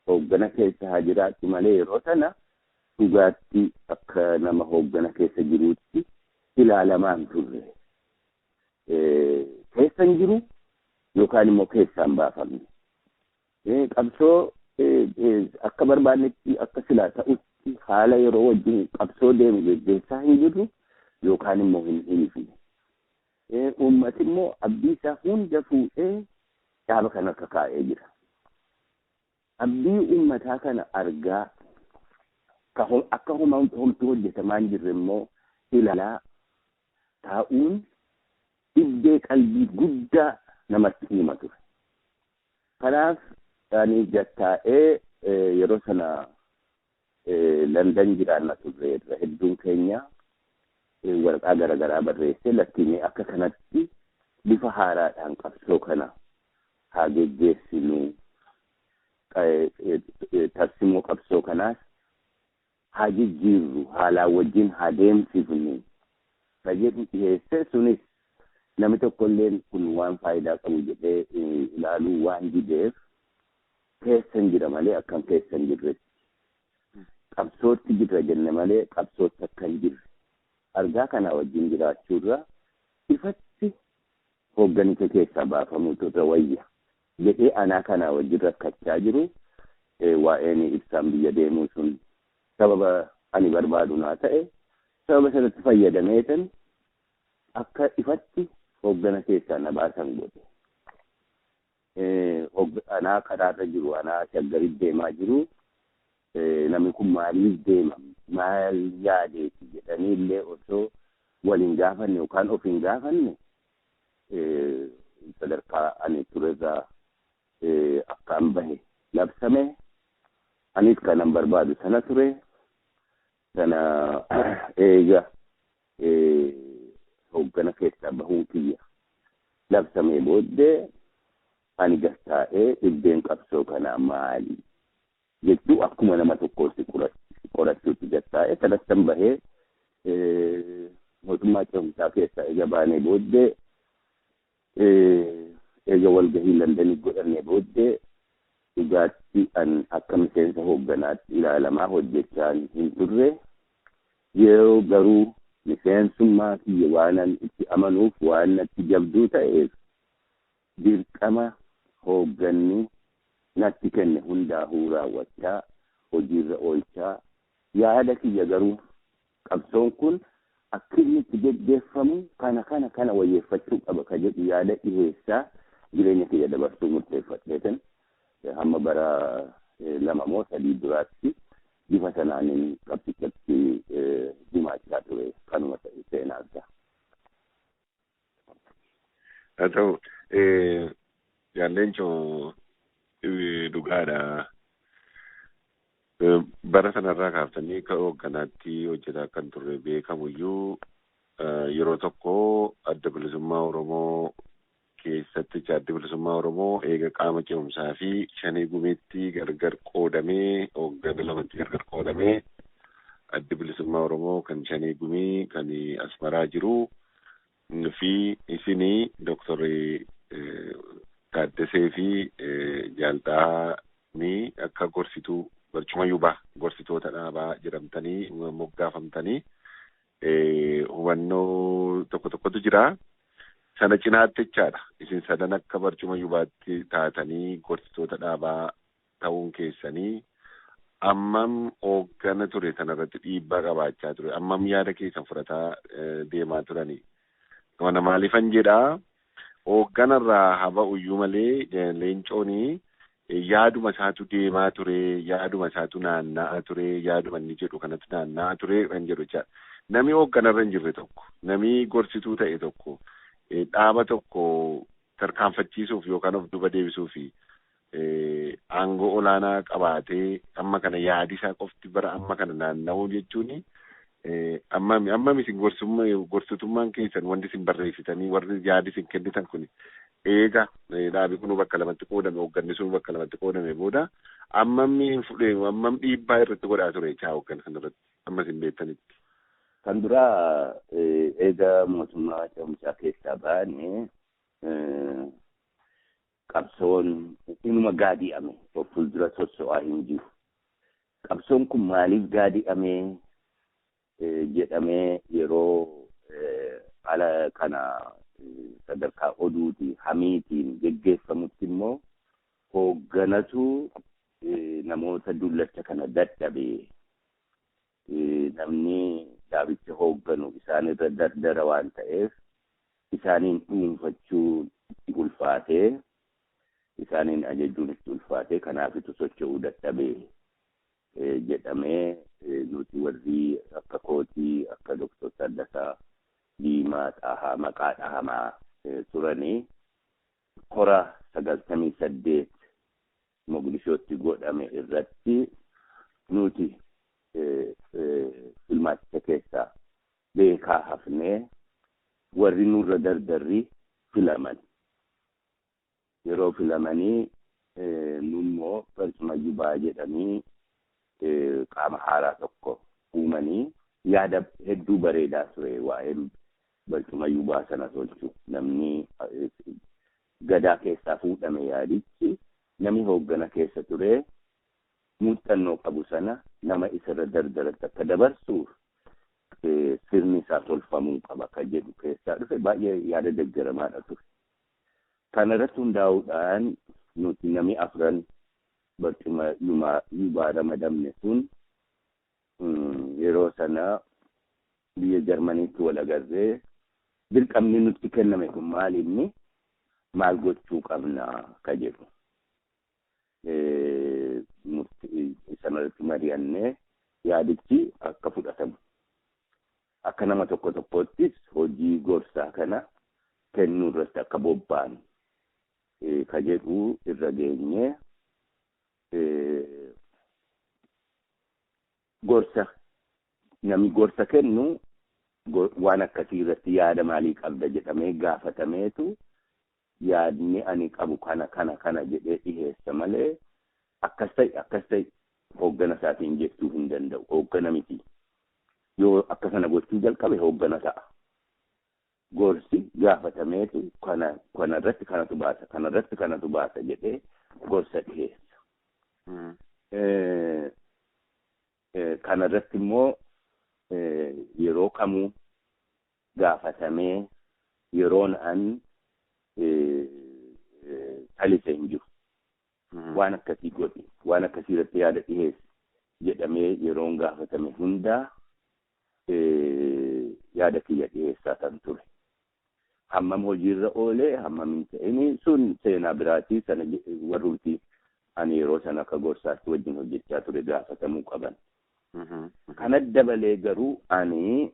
hooggana keessa haa jiraatu malee yeroo sana dhugaatti akka nama hooggana keessa jiruutti ilaalamaan turre. Keessan jiru yookaan immoo keessaan baafamne. Qabsoo akka barbaannetti akka silaa ta'utti haala yeroo wajjin qabsoo deemu gaggeessaa hin jirru yookaan immoo hin hifne. Uummati immoo abdii isaa hunda fuudhee dhaaba kana akka kaa'ee jira. Abdii uummataa kana argaa akka homtuu hojjetamaa hin jirre immoo ilaalaa taa'uun dhibdee qalbii guddaa namatti uuma ture. Kanaaf ani jattaa'ee yeroo sana London jiraanna turre irra hedduun keenya waraqaa garaagaraa barreessee lakkiinee akka kanatti bifa haaraadhaan qabsoo kana haa geggeessinu tarsimoo qabsoo kanaas haa jijjiirru haalaa wajjin haa deemsifnu jedhu dhiyeesse. Sunis namni tokkolleen kun waan faayidaa qabu jedhee ilaaluu waan dideef keessan jira malee akkam keessan jirretti qabsootti jirra jenne malee qabsootti akka hin jirre argaa kana wajjin jiraachuurra ifatti hoogganicha keessaa baafamuutu irra wayya jedhee anaa kana wajjin rakkachaa jiru. Waa'een ibsaan biyya deemuu sun sababa ani barbaadu naa ta'e sababa sanatti fayyadameetan akka ifatti hooggana keessaa na baasan godhe. Anaa karaarra jiru anaa shaggaritti deemaa jiru namni kun maaliif deema maal yaadeeti jedhanii illee osoo waliin gaafanne yookaan of hin gaafanne sadarkaa ani turerraa akkaan bahe labsame. Anis kanan barbaadu sana ture sana eega hooggana keessaa bahuun kiyya labsamee booddee ani gastaa'ee dhibdeen qabsoo kanaa maali jechuu akkuma nama tokkootti qorachuutti gastaa'ee sadattan bahee mootummaa ce'umsaa keessaa eega baanee booddee eega walgahii Londonii godhannee booddee dhugaatti an akka miseensa hoogganaatti ilaalamaa hojjechaa hin turre. Yeroo garuu miseensummaa kiyya waanan itti amanuuf waan natti jabduu ta'eef dirqama hoogganni natti kenne hundaa'uu raawwachaa hojiirra oolchaa yaada kiyya garuu qabsoon kun akka inni itti geggeeffamu kana wayyeeffachuu qaba ka jedhu yaada dhiheessaa jireenya kiyya dabarsuu murteeffadheetan hamma bara 2 moo 3 duraatti bifa sanaanin qabsichatti gumaachaa ture kanuma ta'e seenaadha. Haa ta'u Jaallenchoo dhugaadha. Bara sanarraa kaaftanii akka hoogganaatti hojjetaa kan turre beekamuyyuu yeroo tokko adda bilisummaa Oromoo keessatti adda bilisummaa Oromoo eega qaama ce'umsaa fi shanii gumeetti gargar qoodamee hooggana lamatti gargar qoodamee adda bilisummaa Oromoo kan shanii gumii kan Asmaraa jiru fi isinii Dooktarri Taaddasee fi Jaaldaanii akka gorsituu barcumayyuu gorsitoota dhaabaa jedhamtanii moggaafamtanii hubannoo tokkotu jira. Sana cinaatti jechaadha. Isin sadan akka barcuma yuubaatti taatanii gorsitoota dhaabaa ta'uun keessanii ammam hooggana ture sanarratti dhiibbaa qabaachaa ture. Ammam yaada keessan fudhataa deemaa turanii. Kana maaliifan jedhaa hoogganarraa haba uyyuu malee leencoonii yaaduma isaatu deemaa ture, yaaduma isaatu naanna'aa ture, yaaduma inni jedhu kanatti naanna'aa ture kan jedhu jechaadha. Namni hoogganarra hin jirre tokko, namni gorsituu ta'e tokko, dhaaba tokko tarkaanfachiisuuf yookaan of duuba deebisuuf aangoo olaanaa qabaatee amma kana yaadisaa qofti bara amma kana naanna'uu jechuun ammam isin gorsitummaan keessan wanti isin barreessitanii warri yaadi isin kennitan kun eega dhaabi kun bakka lamatti qoodame hoogganni sun bakka lamatti qoodame booda ammam dhiibbaa irratti godhaa ture jechaa hooggan kanarratti amma isin beektanitti. Kan duraa eega mootummaa ce'umsaa keessaa ba'anii qabsoon inuma gaadi'ame fuuldura sosso'aa hin jiru. Qabsoon kun maaliif gaadi'ame jedhamee yeroo ala kana sadarkaa oduuti hamiitiin geggeeffamutti immoo hoogganatu namoota dullacha kana dadhabee namni dhaabicha hoogganu isaan irra dardara waan ta'eef isaaniin dhuunfachuu itti ulfaatee isaaniin ajajuun itti ulfaatee kanaafitu socho'uu dadhabee jedhamee nuti warri akka kootii akka Dr. Taaddasaa Diimaa Xahaa maqaa dhahamaa turanii kora 98 Mogadishootti godhame irratti nuti filmaacha keessaa beekaa hafnee warri nurra dardarri filaman. Yeroo filamanii nummoo barcuma yubaa jedhanii qaama haaraa tokko uumanii yaada hedduu bareedaa ture waa'ee barcuma yubaa sana tolchu. Namni gadaa keessaa fuudhame yaadichi namni hooggana keessa ture muuxannoo qabu sana nama isarra dardaratti akka dabarsuuf sirni isaa tolfamuu qaba kan jedhu keessaa dhufe baay'ee yaada deeggaramaadha ture. Kanarratti hundaa'uudhaan nuti namni afran barcuma yubaa ramadamne sun yeroo sana biyya Jarmaniitti wal agarree dirqamni nutti kenname kun maal inni maal gochuu qabna kan jedhu. Sanarratti mari'annee yaadichi akka fudhatamu. Akka nama tokko tokkottis hojii gorsaa kana kennuu irratti akka bobba'an kan jedhu irra geenye gorsa namni gorsa kennu waan akkasii irratti yaada maalii qabda jedhamee gaafatameetu yaadni ani qabu kana jedhee dhiheessa malee akkas ta'e hooggana isaatiin jechuu hin danda'u. Hooggana miti. Yoo akka sana gochuu jalqabe hooggana ta'a. Gorsi gaafatameetu kanarratti kanatu baasa jedhee gorsa dhiheessa. Kanarratti immoo yeroo kamuu gaafatamee yeroon an talise hin jiru. Waan akkasii godhi, waan akkasii irratti yaada dhiheessi jedhamee yeroon gaafatame hundaa yaada kiyya dhiheessaa kan ture. Hammam hojiirra oolee hammam hin ta'ini sun seenaa biraatii sana warruuti ani yeroo sana akka gorsaatti wajjin hojjechaa ture gaafatamuu qaban. Kana dabalee garuu ani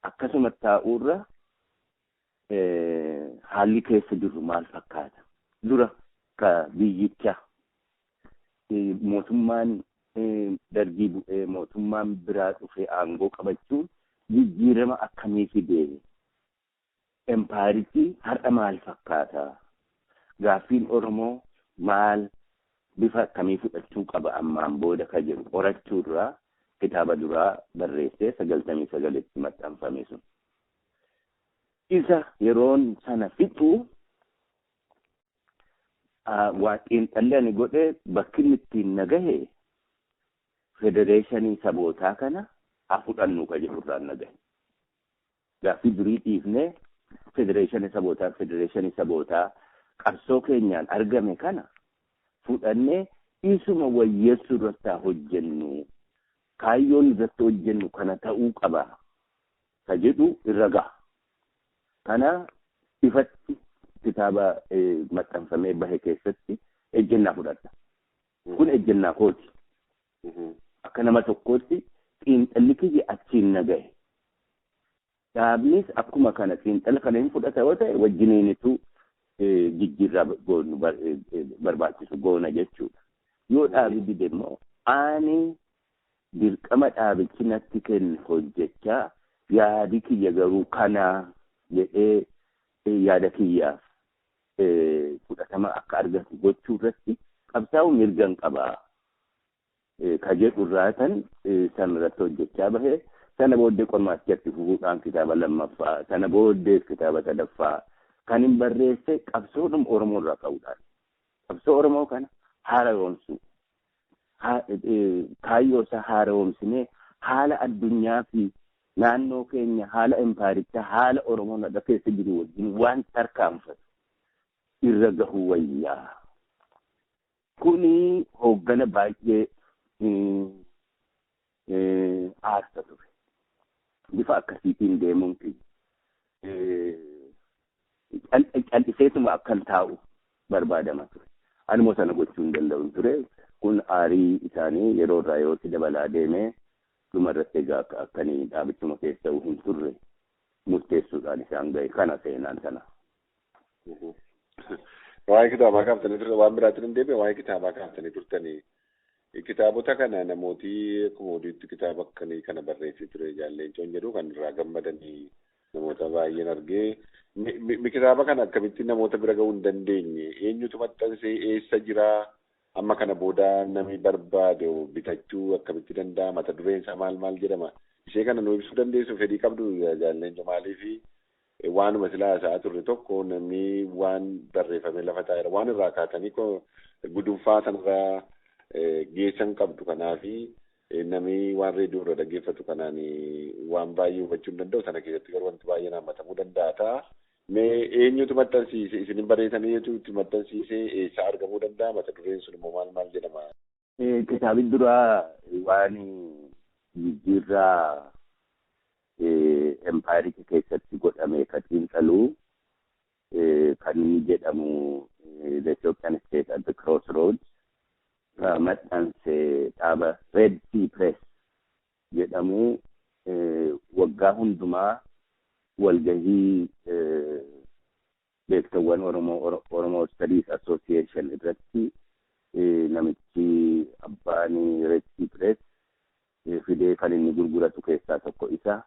akkasuma taa'uurra haalli keessa jirru maal fakkaata? Dura ka biyyicha mootummaan dargii bu'ee mootummaan biraa dhufee aangoo qabachuun jijjiirama akkamii fidee empaayirichi har'a maal fakkaata? Gaaffiin Oromoo maal bifa akkamii fudhachuu qaba ammaan booda ka jedhu qorachuurraa kitaaba duraa barreessee 99tti maxxanfame sun. Isa yeroon sana fixu waaqiin dhalli ani godhe bakki inni ittiin nagahe federeeshinii sabootaa kana fudhannu ka jedhurraan nagahe. Gaaffii durii dhiifnee federeeshinii sabootaa qabsoo keenyaan argame kana fudhannee isuma wayyeessuu irratti hojjennu. Kaayyoon irratti hojjennu kana ta'uu qaba. Ka jedhu irra gaha. Kana ifatti kitaaba maxxanfamee bahe keessatti ejjennaa fudhadha. Kun ejjennaa kooti. Akka nama tokkootti xiinxalli kiyya achiin nagahe. Dhaabnis akkuma kana xiinxala kana hin fudhata yoo ta'e wajjiniinitu jijjiirraa barbaachisu goona jechuudha. Yoo dhaabi dide immoo ani dirqama dhaabichi natti kenne hojjechaa yaadi kiyya garuu kana jedhee yaada kiyyaaf fudhatama akka argatu gochuu irratti qabsaa'uu mirgan qabaa. Ka jedhu irraatan san irratti hojjechaa bahee sana booddee qormaatichatti fufuudhaan kitaaba lammaffaa sana booddees kitaaba sadaffaa kan hin barreesse qabsoodhuma Oromoo irraa ka'uudhaan. Qabsoo Oromoo kana haara'oomsuu. Kaayyoo isaa haara'oomsinee haala addunyaa fi naannoo keenya haala impaayirichaa haala Oromoon adda keessa jiru wajjin waan tarkaanfatu irra gahuu wayyaa. Kuni hooggana baay'ee aarsa ture. Bifa akkasiitiin deemuun cal'iseetuma akkan taa'u barbaadama ture. Animmoo sana gochuu hin danda'u ture. Kun aarii isaanii yeroo irraa yerootti dabalaa deemee dhuma irratti egaa akkanii dhaabichuma keessa hin turre murteessuudhaan isaan gahe kana seenaan sana. Waa'ee kitaabaa kaaftanii turte waan biraatiin hin deebi'e waa'ee kitaabaa kaaftanii turtanii kitaabota kana namooti akkuma oduutti kitaaba akkanii kana barreessee ture Jaalleencoon jedhu kan irraa gammadanii namoota baay'een argee kitaaba kana akkamitti namoota bira gahuu hin dandeenye eenyutu maxxansee eessa jiraa amma kana booda namni barbaade bitachuu akkamitti danda'a mata dureen isaa maal jedhama ishee kana nu ibsuu dandeessu fedhii qabdu Jaalleencoo maaliifi waanuma silaa isaa turre tokko namni waan barreeffame lafa taa'eera waan irraa kaatanii gudunfaa sanarraa geessan qabdu kanaafi namni waan reediyoo irra dhaggeeffatu kanaan waan baay'ee hubachuu hin danda'u sana keessatti garuu wanti baay'ee naammatamuu danda'a ta'a. Mee eenyutu maxxansiise isin barreessanii eenyutu maxxansiisee eessaa argamuu danda'a mata dureen sun immoo maal jedhama? Kitaabni duraa waan jijjiirraa empaayiricha keessatti godhame ka xiinxaluu kan inni jedhamu The Ethiopian State at the Crossroads maxxanse dhaaba Red Sea Press jedhamu waggaa hundumaa walgahii beektawwan Oromoo Studies Association irratti namichi abbaanii Red Sea Press fidee kan inni gurguratu keessaa tokko isa.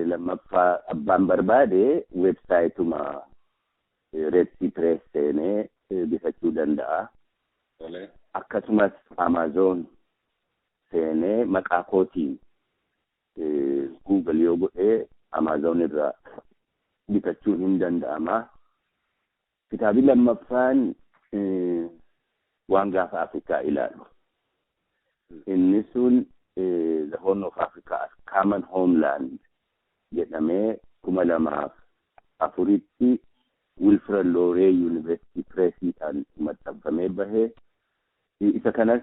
Lammaffaa abbaan barbaade websaayituma Red Sea Press seenee bitachuu danda'a. Akkasumas Amazon seenee maqaa kootiin Google yoo godhee Amazon irraa bitachuun hin danda'ama. Kitaabni lammaffaan waan gaafa Afrikaa ilaalu. Inni sun The Horn of Africa as Common Homeland jedhamee 2004tti Wilfred Laurier University Pressiidhaan maxxanfamee bahee isa kanas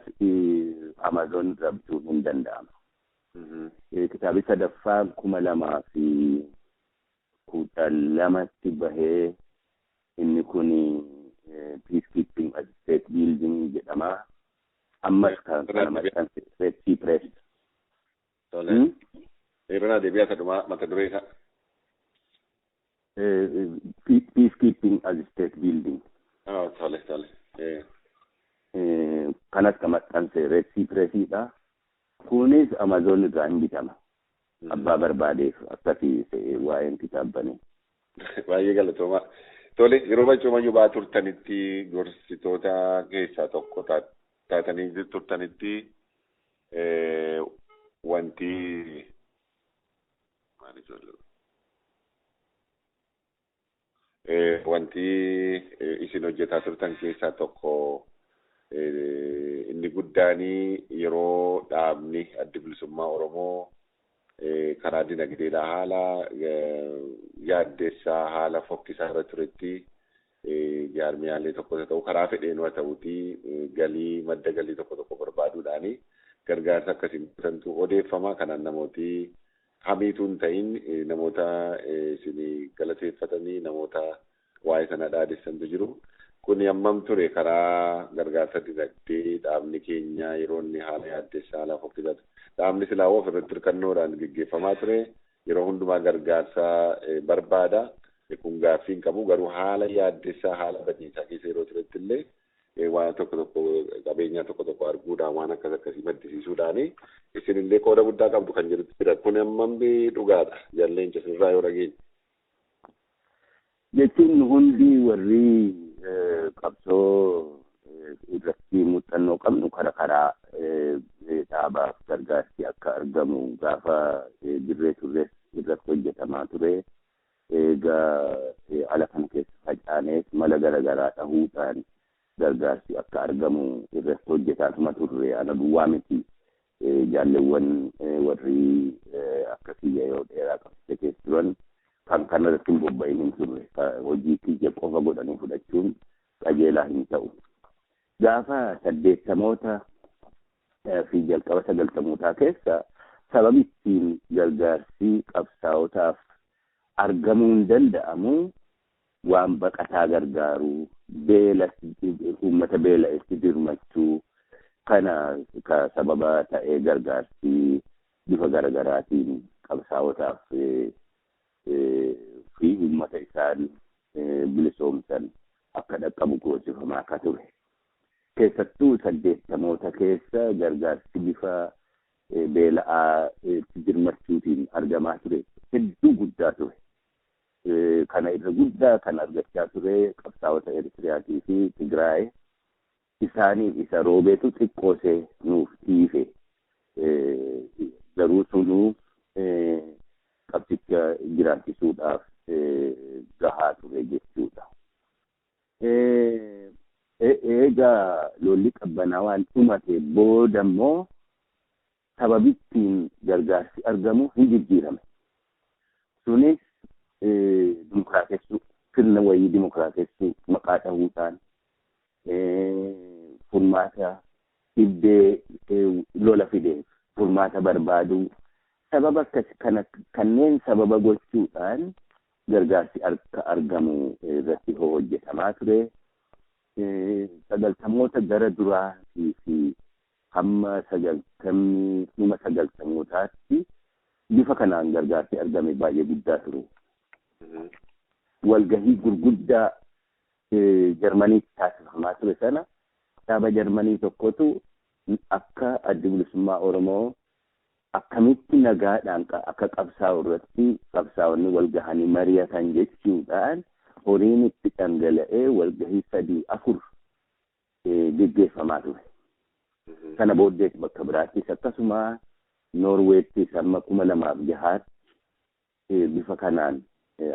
Amazon irraa bituun hin danda'ama. Kitaabni sadaffaan 2012tti bahee inni kun Peacekeeping as State Building jedhama. Ammas kan kana maxxanse Red Sea Press. Irraa deebi'aa sadhumaa mata duree isaa. Peacekeeping as State Building. Tole. Kanas kan maxxanse Red Sea Pressiidha. Kunis Amazon irraa hin bitama. Abbaa barbaadeef akkasii waa'een kitaabanii. Baay'ee galatooma. Tole yeroo baay'ee ba'aa turtanitti gorsitoota keessaa tokko taatanii turtanitti wanti isin hojjetaa turtan keessaa tokko inni guddaanii yeroo dhaabni adda bilisummaa Oromoo karaa dinagdeedhaa haala yaaddeessaa haala fokkisaa irra turetti jaarmiyaalee tokko ta'u karaa fedheen waa ta'uuti galii madda galii tokko barbaaduudhaani gargaarsa akkasiin tantu odeeffama kanaan namooti hamiituun ta'in namoota isin galateeffatanii namoota waa'ee sana dhaadessantu jiru. Kun hammam ture karaa gargaarsa dinagdee dhaabni keenya yeroo inni haala yaaddeessaa haala fokkisatu dhaabni silaa ofirratti hirkannoodhaan gaggeeffamaa ture yeroo hundumaa gargaarsa barbaada. Kun gaaffiin qabu garuu haala yaaddeessaa haala badiisaa keessa yeroo turetti illee waan tokko qabeenyaa tokko arguudhaan waan akkasii maddisiisuudhaan isin illee qooda guddaa qabdu kan jirutti jira. Kun hammam dhugaadha jalleencha sirraa yoo dhageenya. Jechuun hundi warri qabsoo irratti muuxannoo qabnu karaa dhaabaaf gargaarsi akka argamu gaafa dirree turres irratti hojjetamaa ture. Egaa ala kan keessa facaanees mala garaagaraa dhahuudhaan gargaarsi akka argamu irratti hojjetaatuma turre ana duwwaa miti jaalleewwan warri akkasii yeroo dheeraa qabsiise keessa turan kan kanarratti hin bobba'in hin turre hojii kiyya qofa godhanii fudhachuun qajeelaa hin ta'u. Gaafa 80moota fi jalqaba 90mootaa keessa sababi ittiin gargaarsi qabsaa'otaaf argamuu hin danda'amu waan baqataa gargaaru beela uummata beela'etti dirmachuu kana ka sababa ta'ee gargaarsi bifa garaagaraatiin qabsaa'otaaf fi uummata isaan bilisoomsan akka dhaqqabu goosifamaa akka ture. Keessattuu 80moota keessa gargaarsi bifa beela'aa dirmachuutiin argamaa ture hedduu guddaa ture. Kana irra guddaa kan argachaa ture qabsaa'ota Eritiriyaatii fi Tigraay isaaniif isa roobeetu xiqqoosee nuuf dhiife garuu sunuu qabsicha jiraachisuudhaaf gahaa ture jechuudha. Egaa lolli qabbanaa waan dhumate booda immoo sababittiin gargaarsi argamu hin jijjiirame. Sunis dimokiraatessuu sirna wayii dimokiraatessuu maqaa dhahuudhaan furmaata dhibbee lola fidee furmaata barbaaduu sababa kanneen sababa gochuudhaan gargaarsi akka argamu irratti hojjetamaa ture. 90moota gara duraatii fi hamma 90mootaatti bifa kanaan gargaarsi argame baay'ee guddaa ture. Walgahii gurguddaa Jarmaniitti taasifamaa ture sana dhaaba Jarmanii tokkotu akka adda bilisummaa Oromoo akkamitti nagaadhaan akka qabsaa'u irratti qabsaa'onni walgahanii mari'atan jechuudhaan horiin itti dhangala'ee walgahii 3-4 geggeeffamaa ture. Kana booddees bakka biraattis akkasuma Noorweettis amma 2006tti bifa kanaan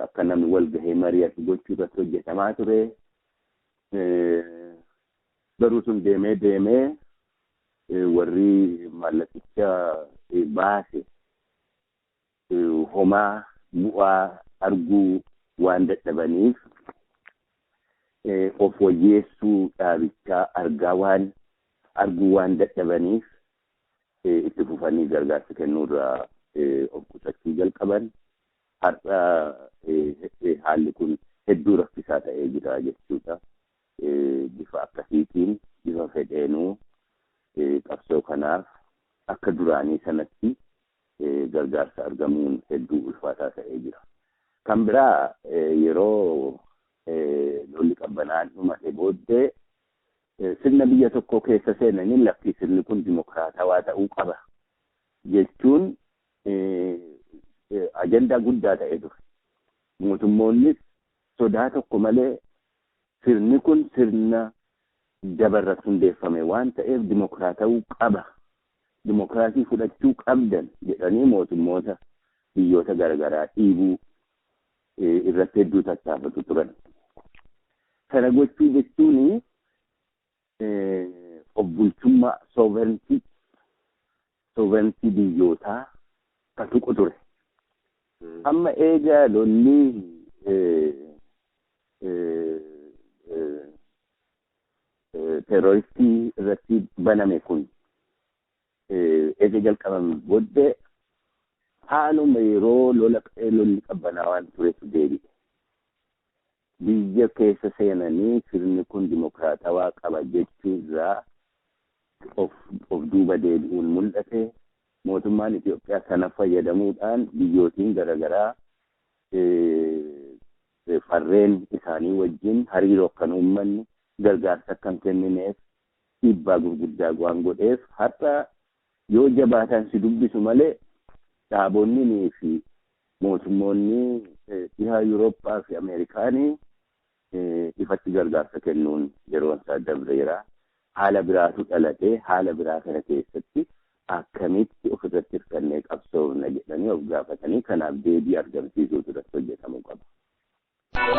akka namni walgahee mari'atu gochuu irratti hojjetamaa ture. Garuu sun deemee warri mallaqicha baase homaa bu'aa arguu waan dadhabaniif of wayyeessuu dhaabichaa arguu waan dadhabaniif itti fufanii gargaarsa kennuurraa of qusachuu jalqaban. Har'a haalli kun hedduu rakkisaa ta'ee jira jechuudha. Bifa akkasiitiin bifa fedheenuu qabsoo kanaaf akka duraanii sanatti gargaarsa argamuun hedduu ulfaataa ta'ee jira. Kan biraa yeroo lolli qabbanaan dhumate booddee sirna biyya tokko keessa seenanii lafti sirni kun dimokiraatawaa ta'uu qaba jechuun ajandaa guddaa ta'ee ture. Mootummoonnis sodaa tokko malee sirni kun sirna dabarratti hundeeffame waan ta'eef dimokiraatawuu qaba. Dimokiraasii fudhachuu qabdan jedhanii mootummoota biyyoota garaagaraa dhiibuu irratti hedduu tattaafatu turan. Kana gochuu jechuun of bultummaa sovereignty biyyootaa kan tuqu ture. Amma eegaa lolli terroristii irratti baname kun eega jalqabame booddee haaluma yeroo lolli qabbanaa waan turetu deebi'e. Biyya keessa seenanii sirni kun dimokiraatawaa qaba jechuurraa of duuba deebi'uun mul'ate. Mootummaan Itoophiyaa sana fayyadamuudhaan biyyootiin garaagaraa farreen isaanii wajjin hariiroo kan uummanni gargaarsa kan kennineef dhiibbaa gurguddaa waan godheef har'a yoo jabaatan si dubbisu malee dhaabonni fi mootummoonni dhihaa Yurooppaa fi Ameerikaanii ifatti gargaarsa kennuun yeroon isaa dabreera. Haala biraatu dhalatee haala biraa kana keessatti akkamitti ofirratti hirkannee qabsoofna jedhanii of gaafatanii kanaaf deebii argamsiisuutu irratti hojjetamuu qaba.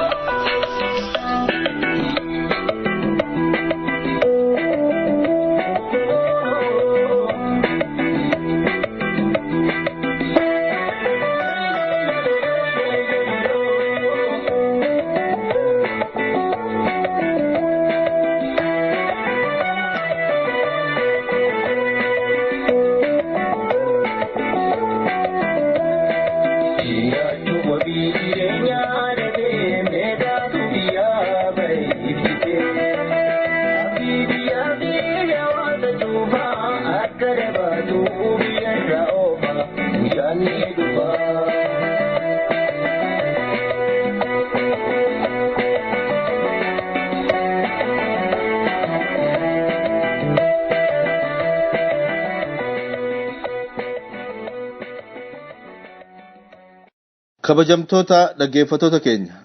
Kabajamtoota dhaggeeffattoota keenya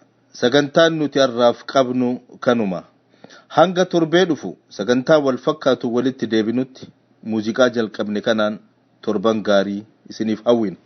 sagantaan nuti har'aaf qabnu kanuma. Hanga torbee dhufu sagantaa wal fakkaatu walitti deebinutti muuziqaa jalqabne kanaan torban gaarii isiniif hawwina.